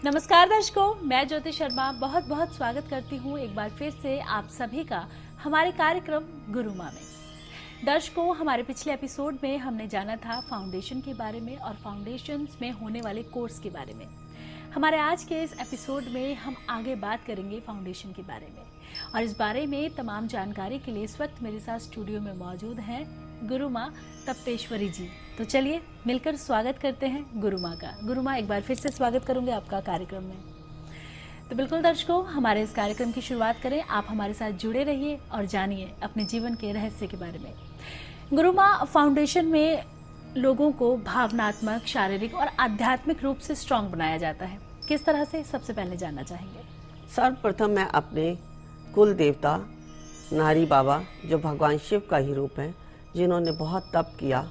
नमस्कार दर्शकों, मैं ज्योति शर्मा बहुत बहुत स्वागत करती हूँ एक बार फिर से आप सभी का हमारे कार्यक्रम गुरुमा में। दर्शकों, हमारे पिछले एपिसोड में हमने जाना था फाउंडेशन के बारे में और फाउंडेशंस में होने वाले कोर्स के बारे में। हमारे आज के इस एपिसोड में हम आगे बात करेंगे फाउंडेशन के बारे में, और इस बारे में तमाम जानकारी के लिए इस वक्त मेरे साथ स्टूडियो में मौजूद हैं गुरुमा तप्तेश्वरी जी। तो चलिए मिलकर स्वागत करते हैं गुरुमा का। गुरुमा, एक बार फिर से स्वागत करूंगे आपका कार्यक्रम में। तो बिल्कुल दर्शकों, हमारे इस कार्यक्रम की शुरुआत करें। आप हमारे साथ जुड़े रहिए और जानिए अपने जीवन के रहस्य के बारे में। गुरुमा, फाउंडेशन में लोगों को भावनात्मक, शारीरिक और आध्यात्मिक रूप से स्ट्रांग बनाया जाता है। किस तरह से, सबसे पहले जानना चाहेंगे। सर्वप्रथम मैं अपने कुल देवता नारी बाबा, जो भगवान शिव का ही रूप है, जिन्होंने बहुत तप किया,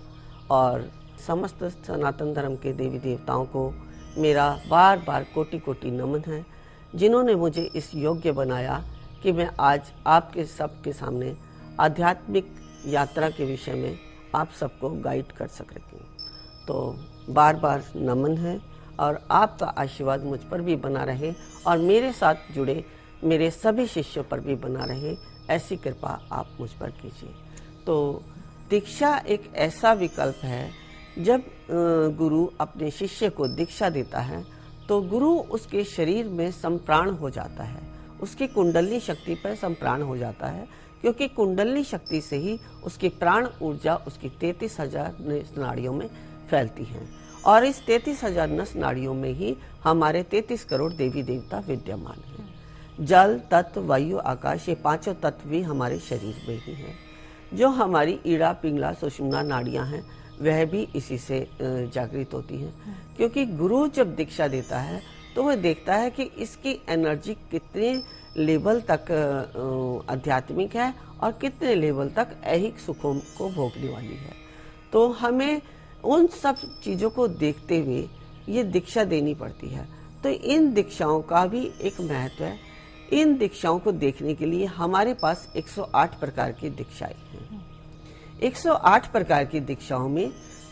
और समस्त सनातन धर्म के देवी देवताओं को मेरा बार बार कोटि कोटि नमन है, जिन्होंने मुझे इस योग्य बनाया कि मैं आज आपके सबके सामने आध्यात्मिक यात्रा के विषय में आप सबको गाइड कर सकूं। तो बार बार नमन है, और आपका आशीर्वाद मुझ पर भी बना रहे और मेरे साथ जुड़े मेरे सभी शिष्यों पर भी बना रहे, ऐसी कृपा आप मुझ पर कीजिए। तो दीक्षा एक ऐसा विकल्प है, जब गुरु अपने शिष्य को दीक्षा देता है तो गुरु उसके शरीर में संप्राण हो जाता है, उसकी कुंडली शक्ति पर संप्राण हो जाता है, क्योंकि कुंडली शक्ति से ही उसकी प्राण ऊर्जा उसकी 33,000 नस नाड़ियों में फैलती हैं, और इस 33,000 नस नाड़ियों में ही हमारे 33 करोड़ देवी देवता विद्यमान हैं। जल, तत्व, वायु, आकाश, ये पांचों तत्व भी हमारे शरीर में ही हैं। जो हमारी ईड़ा, पिंगला, सुषुम्ना नाड़ियां हैं, वह भी इसी से जागृत होती हैं, क्योंकि गुरु जब दीक्षा देता है तो वह देखता है कि इसकी एनर्जी कितने लेवल तक आध्यात्मिक है और कितने लेवल तक ऐहिक सुखों को भोगने वाली है। तो हमें उन सब चीज़ों को देखते हुए ये दीक्षा देनी पड़ती है। तो इन दीक्षाओं का भी एक महत्व है। इन दीक्षाओं को देखने के लिए हमारे पास 108 प्रकार की दीक्षाएं हैं। 108 प्रकार की दीक्षाओं में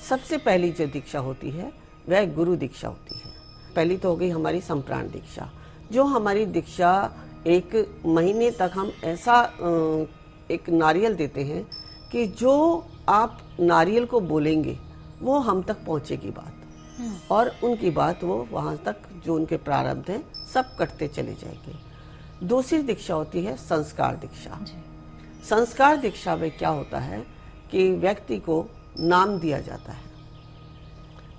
सबसे पहली जो दीक्षा होती है वह गुरु दीक्षा होती है। पहली तो हो गई हमारी संप्राण दीक्षा, जो हमारी दीक्षा 1 महीने तक हम ऐसा एक नारियल देते हैं कि जो आप नारियल को बोलेंगे वो हम तक पहुंचेगी बात, और उनकी बात वो वहां तक जो उनके प्रारब्ध हैं सब कटते चले जाएंगे। दूसरी दीक्षा होती है संस्कार दीक्षा। संस्कार दीक्षा में क्या होता है कि व्यक्ति को नाम दिया जाता है।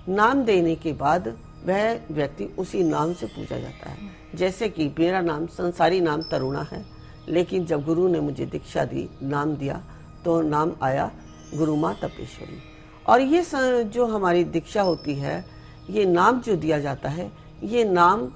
नाम देने के बाद वह व्यक्ति उसी नाम से पूजा जाता है। जैसे कि मेरा नाम संसारी नाम तरुणा है, लेकिन जब गुरु ने मुझे दीक्षा दी, नाम दिया, तो नाम आया गुरुमा तप्तेश्वरी। और ये जो हमारी दीक्षा होती है, ये नाम जो दिया जाता है, ये नाम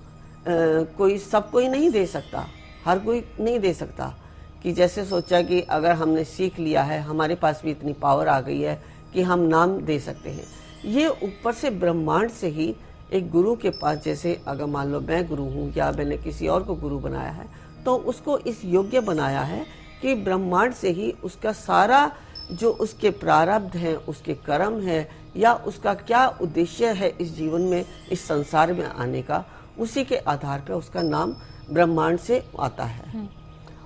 कोई सब कोई नहीं दे सकता, हर कोई नहीं दे सकता। कि जैसे सोचा कि अगर हमने सीख लिया है, हमारे पास भी इतनी पावर आ गई है कि हम नाम दे सकते हैं। ये ऊपर से ब्रह्मांड से ही एक गुरु के पास, जैसे अगर मान लो मैं गुरु हूँ या मैंने किसी और को गुरु बनाया है, तो उसको इस योग्य बनाया है कि ब्रह्मांड से ही उसका सारा जो उसके प्रारब्ध हैं, उसके कर्म है, या उसका क्या उद्देश्य है इस जीवन में, इस संसार में आने का, उसी के आधार पर उसका नाम ब्रह्मांड से आता है।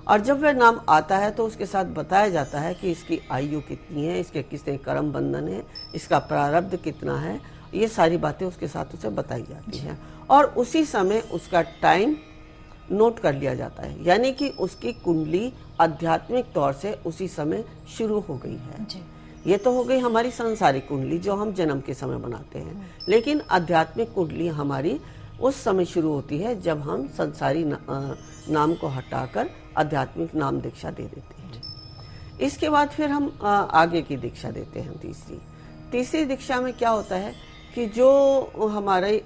और जब वह नाम आता है तो उसके साथ बताया जाता है कि इसकी आयु कितनी है, इसके कितने कर्म बंधन है, इसका प्रारब्ध कितना है, ये सारी बातें उसके साथ उसे बताई जाती हैं। और उसी समय उसका टाइम नोट कर लिया जाता है, यानी कि उसकी कुंडली आध्यात्मिक तौर से उसी समय शुरू हो गई है। ये तो हो गई हमारी सांसारिक कुंडली जो हम जन्म के समय बनाते हैं, लेकिन आध्यात्मिक कुंडली हमारी उस समय शुरू होती है जब हम संसारी नाम को हटाकर आध्यात्मिक नाम दीक्षा दे देते हैं। इसके बाद फिर हम आगे की दीक्षा देते हैं। तीसरी दीक्षा में क्या होता है कि जो हमारे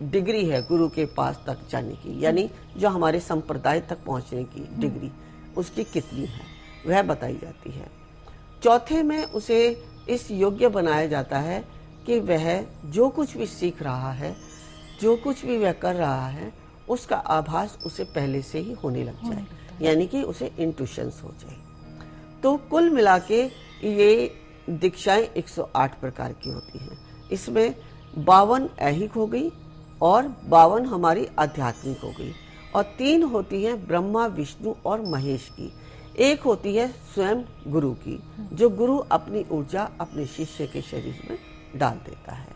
डिग्री है गुरु के पास तक जाने की, यानी जो हमारे संप्रदाय तक पहुंचने की डिग्री, उसकी कितनी है वह बताई जाती है। चौथे में उसे इस योग्य बनाया जाता है कि वह जो कुछ भी सीख रहा है, जो कुछ भी वह कर रहा है, उसका आभास उसे पहले से ही होने लग जाए, यानी कि उसे इंट्यूशंस हो जाए। तो कुल मिला के ये दीक्षाएं 108 प्रकार की होती हैं। इसमें 52 ऐहिक हो गई, और 52 हमारी आध्यात्मिक हो गई, और 3 होती हैं ब्रह्मा, विष्णु और महेश की। एक होती है स्वयं गुरु की, जो गुरु अपनी ऊर्जा अपने शिष्य के शरीर में डाल देता है।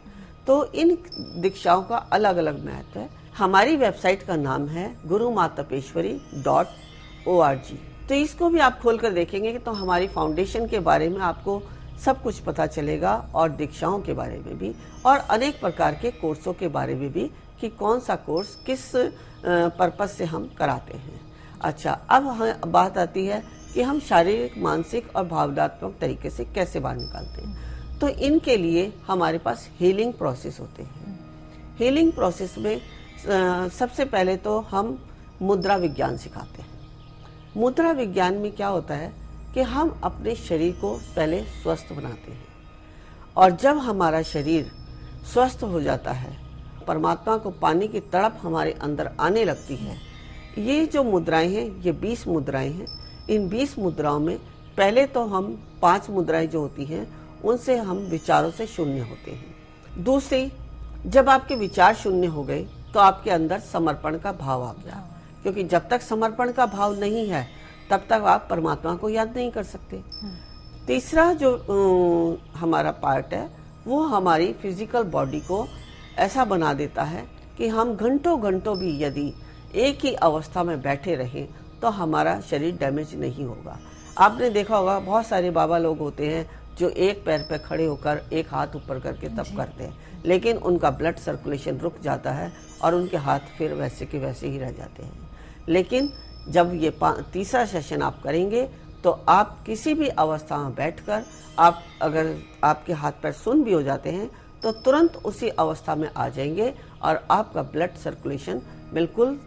तो इन दीक्षाओं का अलग अलग महत्व है। हमारी वेबसाइट का नाम है gurumatapeeshwari.org। तो इसको भी आप खोल कर देखेंगे तो हमारी फाउंडेशन के बारे में आपको सब कुछ पता चलेगा, और दीक्षाओं के बारे में भी, और अनेक प्रकार के कोर्सों के बारे में भी कि कौन सा कोर्स किस पर्पस से हम कराते हैं। अच्छा, अब बात आती है कि हम शारीरिक, मानसिक और भावनात्मक तरीके से कैसे बाहर निकालते हैं। तो इनके लिए हमारे पास हीलिंग प्रोसेस होते हैं। हीलिंग प्रोसेस में सबसे पहले तो हम मुद्रा विज्ञान सिखाते हैं। मुद्रा विज्ञान में क्या होता है कि हम अपने शरीर को पहले स्वस्थ बनाते हैं, और जब हमारा शरीर स्वस्थ हो जाता है, परमात्मा को पाने की तड़प हमारे अंदर आने लगती है। ये जो मुद्राएं हैं, ये 20 मुद्राएं हैं। इन 20 मुद्राओं में पहले तो हम 5 मुद्राएं जो होती हैं उनसे हम विचारों से शून्य होते हैं। दूसरी, जब आपके विचार शून्य हो गए तो आपके अंदर समर्पण का भाव आ गया, क्योंकि जब तक समर्पण का भाव नहीं है तब तक आप परमात्मा को याद नहीं कर सकते। तीसरा जो हमारा पार्ट है वो हमारी फिजिकल बॉडी को ऐसा बना देता है कि हम घंटों घंटों भी यदि एक ही अवस्था में बैठे रहें तो हमारा शरीर डैमेज नहीं होगा। आपने देखा होगा बहुत सारे बाबा लोग होते हैं जो एक पैर पे खड़े होकर एक हाथ ऊपर करके तप करते हैं, लेकिन उनका ब्लड सर्कुलेशन रुक जाता है और उनके हाथ फिर वैसे के वैसे ही रह जाते हैं। लेकिन जब ये तीसरा सेशन आप करेंगे तो आप किसी भी अवस्था में बैठकर, आप अगर आपके हाथ पैर सुन्न भी हो जाते हैं तो तुरंत उसी अवस्था में आ जाएंगे, और आपका ब्लड सर्कुलेशन बिल्कुल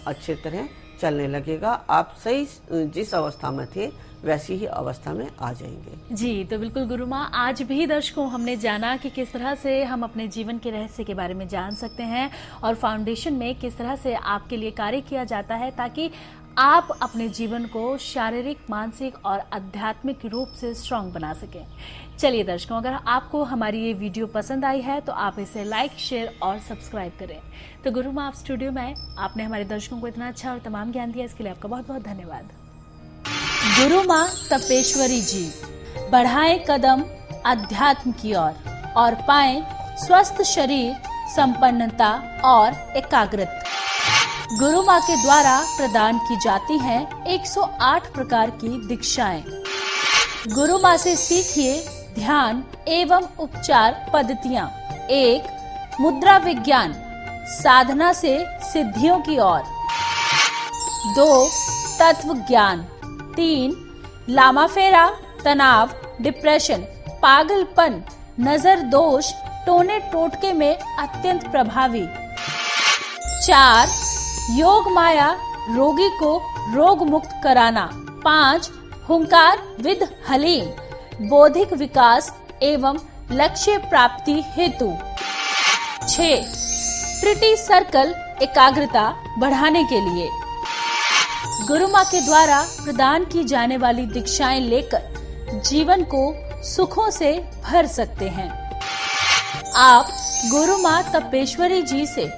अच्छे तरह चलने लगेगा। आप सही जिस अवस्था में थे वैसी ही अवस्था में आ जाएंगे। जी, तो बिल्कुल गुरु माँ, आज भी दर्शकों हमने जाना कि किस तरह से हम अपने जीवन के रहस्य के बारे में जान सकते हैं, और फाउंडेशन में किस तरह से आपके लिए कार्य किया जाता है ताकि आप अपने जीवन को शारीरिक, मानसिक और आध्यात्मिक रूप से स्ट्रांग बना सकें। चलिए दर्शकों, अगर आपको हमारी ये वीडियो पसंद आई है तो आप इसे लाइक, शेयर और सब्सक्राइब करें। तो गुरु माँ, आप स्टूडियो में आए, आपने हमारे दर्शकों को इतना अच्छा और तमाम ज्ञान दिया, इसके लिए आपका बहुत बहुत धन्यवाद। गुरु माँ तपेश्वरी जी, बढ़ाएं कदम अध्यात्म की ओर और पाएं स्वस्थ शरीर, संपन्नता और एकाग्रता। गुरु माँ के द्वारा प्रदान की जाती हैं 108 प्रकार की दीक्षाएं। गुरु माँ से सीखिए ध्यान एवं उपचार पद्धतियाँ। 1. मुद्रा विज्ञान, साधना से सिद्धियों की ओर। 2. तत्व ज्ञान। 3. लामाफेरा, तनाव, डिप्रेशन, पागलपन, नजर दोष, टोने टोटके में अत्यंत प्रभावी। 4. योग माया, रोगी को रोग मुक्त कराना। 5. हुंकार विद हलीम, बौद्धिक विकास एवं लक्ष्य प्राप्ति हेतु। 6. ट्रिटी सर्कल, एकाग्रता बढ़ाने के लिए। गुरु माँ के द्वारा प्रदान की जाने वाली दीक्षाएं लेकर जीवन को सुखों से भर सकते हैं। आप गुरु माँ तपेश्वरी जी से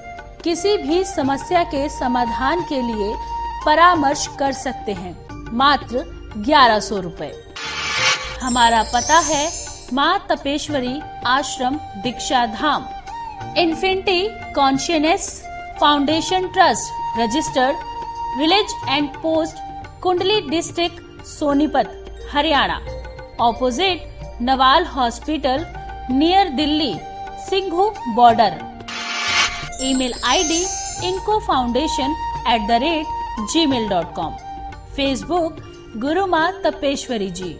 किसी भी समस्या के समाधान के लिए परामर्श कर सकते हैं, मात्र 1100 रुपए। हमारा पता है Maa Tapeshwari Ashram, Diksha Dham, Infinity Consciousness Foundation Trust, registered, village and post, Kundli district, Sonipat, Haryana, opposite Nawal hospital, near Delhi, Singhu border. Email ID incofoundation@gmail.com। Facebook Guru Maa Tapeshwari जी।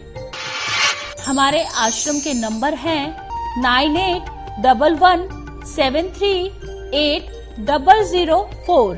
हमारे आश्रम के नंबर हैं 9811738004।